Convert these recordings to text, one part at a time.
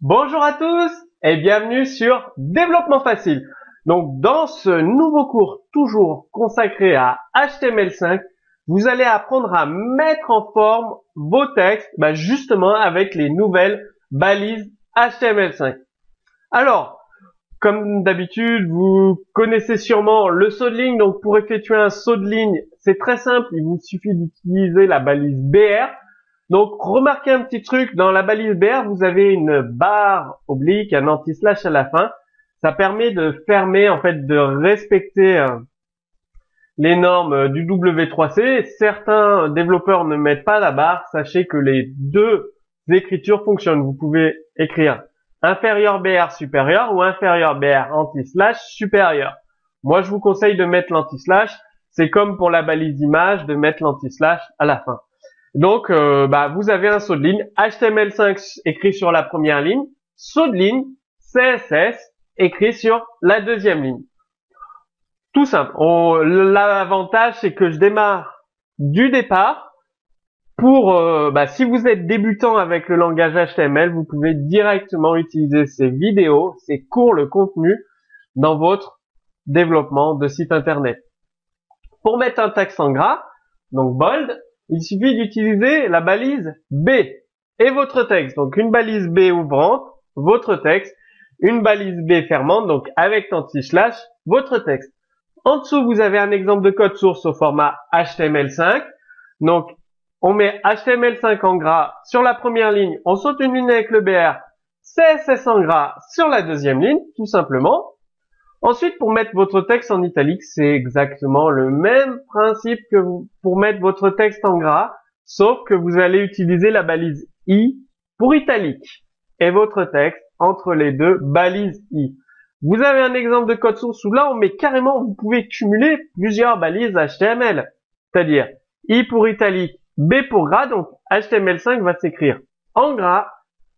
Bonjour à tous et bienvenue sur Développement Facile. Donc dans ce nouveau cours toujours consacré à HTML5, vous allez apprendre à mettre en forme vos textes justement avec les nouvelles balises HTML5. Alors, comme d'habitude, vous connaissez sûrement le saut de ligne. Donc pour effectuer un saut de ligne, c'est très simple, il vous suffit d'utiliser la balise BR. Donc, remarquez un petit truc, dans la balise BR, vous avez une barre oblique, un anti-slash à la fin. Ça permet de fermer, en fait, de respecter les normes du W3C. Certains développeurs ne mettent pas la barre. Sachez que les deux écritures fonctionnent. Vous pouvez écrire inférieur BR supérieur ou inférieur BR anti-slash supérieur. Moi, je vous conseille de mettre l'anti-slash. C'est comme pour la balise image, de mettre l'anti-slash à la fin. Donc, vous avez un saut de ligne, HTML5 écrit sur la première ligne, saut de ligne, CSS écrit sur la deuxième ligne. Tout simple. L'avantage, c'est que je démarre du départ. Pour, si vous êtes débutant avec le langage HTML, vous pouvez directement utiliser ces vidéos, ces cours, le contenu dans votre développement de site internet. Pour mettre un texte en gras, donc bold, il suffit d'utiliser la balise B et votre texte. Donc une balise B ouvrante, votre texte, une balise B fermante, donc avec anti-slash, votre texte. En dessous, vous avez un exemple de code source au format HTML5. Donc on met HTML5 en gras sur la première ligne, on saute une ligne avec le BR, CSS en gras sur la deuxième ligne, tout simplement. Ensuite, pour mettre votre texte en italique, c'est exactement le même principe que pour mettre votre texte en gras, sauf que vous allez utiliser la balise I pour italique et votre texte entre les deux balises I. Vous avez un exemple de code source où là, on met carrément, vous pouvez cumuler plusieurs balises HTML, c'est-à-dire I pour italique, B pour gras, donc HTML5 va s'écrire en gras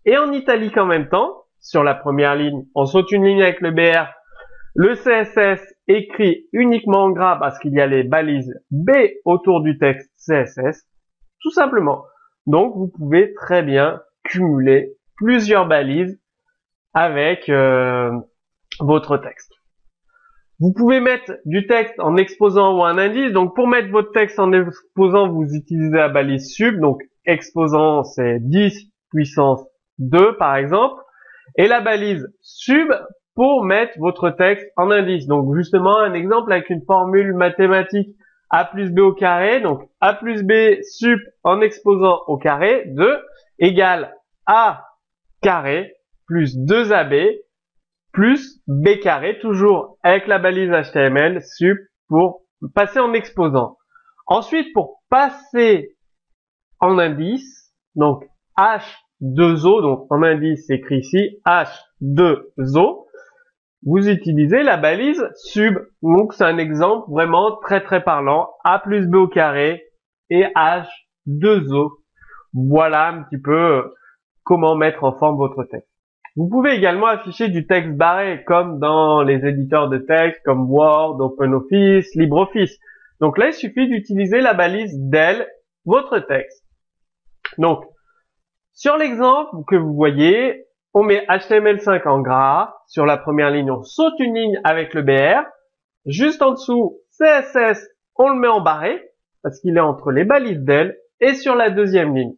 et en italique en même temps. Sur la première ligne, on saute une ligne avec le BR. Le CSS écrit uniquement en gras parce qu'il y a les balises B autour du texte CSS, tout simplement. Donc, vous pouvez très bien cumuler plusieurs balises avec votre texte. Vous pouvez mettre du texte en exposant ou un indice. Donc, pour mettre votre texte en exposant, vous utilisez la balise sub. Donc, exposant, c'est 10 puissance 2, par exemple. Et la balise sub pour mettre votre texte en indice. Donc justement, un exemple avec une formule mathématique a plus b au carré, donc a plus b sup en exposant au carré de égale a carré plus 2ab plus b carré, toujours avec la balise HTML sup pour passer en exposant. Ensuite, pour passer en indice, donc H2O, donc en indice c'est écrit ici H2O, vous utilisez la balise sub. Donc c'est un exemple vraiment très parlant. A plus B au carré et H2O. Voilà un petit peu comment mettre en forme votre texte. Vous pouvez également afficher du texte barré comme dans les éditeurs de texte comme Word, OpenOffice, LibreOffice. Donc là il suffit d'utiliser la balise del, votre texte. Donc sur l'exemple que vous voyez, on met HTML5 en gras. Sur la première ligne, on saute une ligne avec le BR. Juste en dessous, CSS, on le met en barré, parce qu'il est entre les balises del, et sur la deuxième ligne.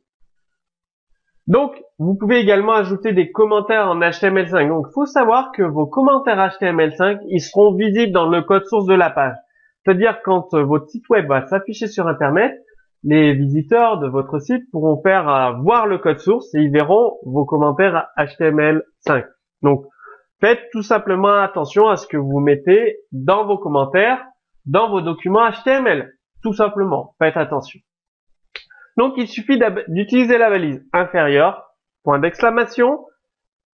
Donc, vous pouvez également ajouter des commentaires en HTML5. Donc, il faut savoir que vos commentaires HTML5, ils seront visibles dans le code source de la page. C'est-à-dire, quand votre site web va s'afficher sur Internet, les visiteurs de votre site pourront faire voir le code source et ils verront vos commentaires HTML5. Donc, faites tout simplement attention à ce que vous mettez dans vos commentaires, dans vos documents HTML. Tout simplement, faites attention. Donc, il suffit d'utiliser la balise inférieure, point d'exclamation,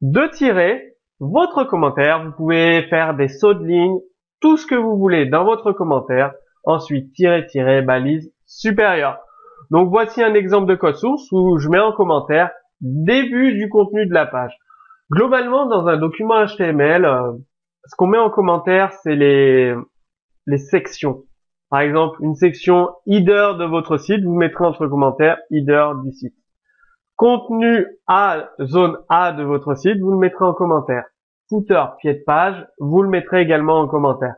deux tirets, votre commentaire. Vous pouvez faire des sauts de ligne, tout ce que vous voulez dans votre commentaire. Ensuite, tiret, balise supérieure. Donc, voici un exemple de code source où je mets en commentaire début du contenu de la page. Globalement, dans un document HTML, ce qu'on met en commentaire, c'est les sections. Par exemple, une section header de votre site, vous mettrez entre commentaires header du site. Contenu A, zone A de votre site, vous le mettrez en commentaire. Footer, pied de page, vous le mettrez également en commentaire.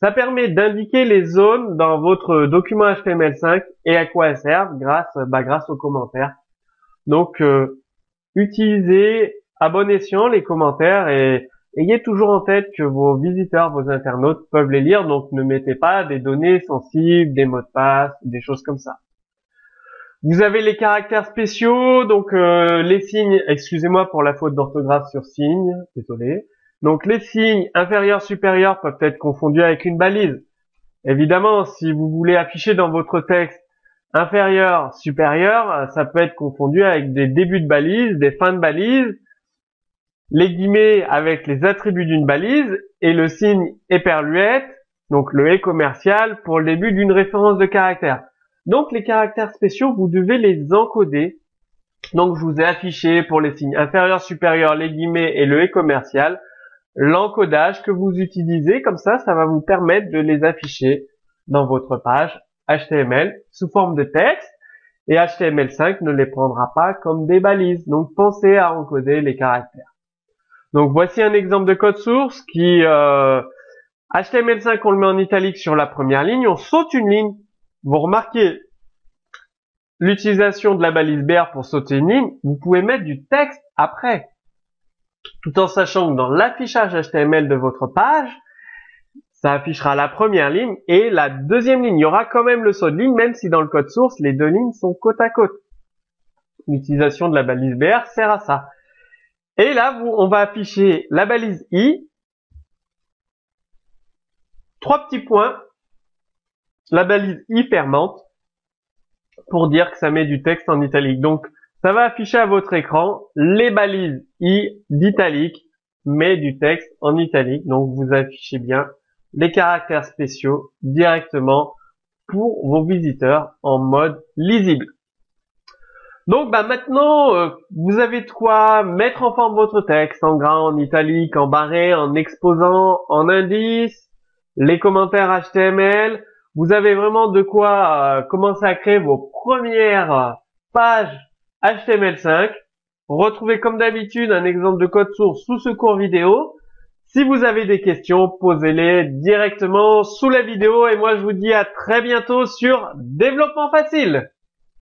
Ça permet d'indiquer les zones dans votre document HTML5 et à quoi elles servent grâce aux commentaires. Donc, utilisez à bon escient les commentaires et ayez toujours en tête que vos visiteurs, vos internautes peuvent les lire. Donc, ne mettez pas des données sensibles, des mots de passe, des choses comme ça. Vous avez les caractères spéciaux, donc les signes, excusez-moi pour la faute d'orthographe sur signe, désolé. Donc les signes inférieurs, supérieurs peuvent être confondus avec une balise. Évidemment, si vous voulez afficher dans votre texte inférieur, supérieur, ça peut être confondu avec des débuts de balise, des fins de balise, les guillemets avec les attributs d'une balise et le signe éperluette, donc le et commercial pour le début d'une référence de caractère. Donc les caractères spéciaux, vous devez les encoder. Donc je vous ai affiché pour les signes inférieurs, supérieurs, les guillemets et le et commercial, l'encodage que vous utilisez, comme ça va vous permettre de les afficher dans votre page HTML sous forme de texte, et HTML5 ne les prendra pas comme des balises. Donc pensez à encoder les caractères. Donc voici un exemple de code source qui HTML5 on le met en italique sur la première ligne, on saute une ligne. Vous remarquez l'utilisation de la balise BR pour sauter une ligne, vous pouvez mettre du texte après, tout en sachant que dans l'affichage HTML de votre page, ça affichera la première ligne et la deuxième ligne. Il y aura quand même le saut de ligne, même si dans le code source, les deux lignes sont côte à côte. L'utilisation de la balise BR sert à ça. Et là, on va afficher la balise I, 3 petits points, la balise I fermante, pour dire que ça met du texte en italique. Donc, ça va afficher à votre écran les balises I d'italique, mais du texte en italique. Donc, vous affichez bien les caractères spéciaux directement pour vos visiteurs en mode lisible. Donc, maintenant, vous avez de quoi mettre en forme votre texte en gras, en italique, en barré, en exposant, en indice, les commentaires HTML. Vous avez vraiment de quoi commencer à créer vos premières pages HTML5. Retrouvez comme d'habitude un exemple de code source sous ce cours vidéo. Si vous avez des questions, posez-les directement sous la vidéo et moi je vous dis à très bientôt sur Développement Facile.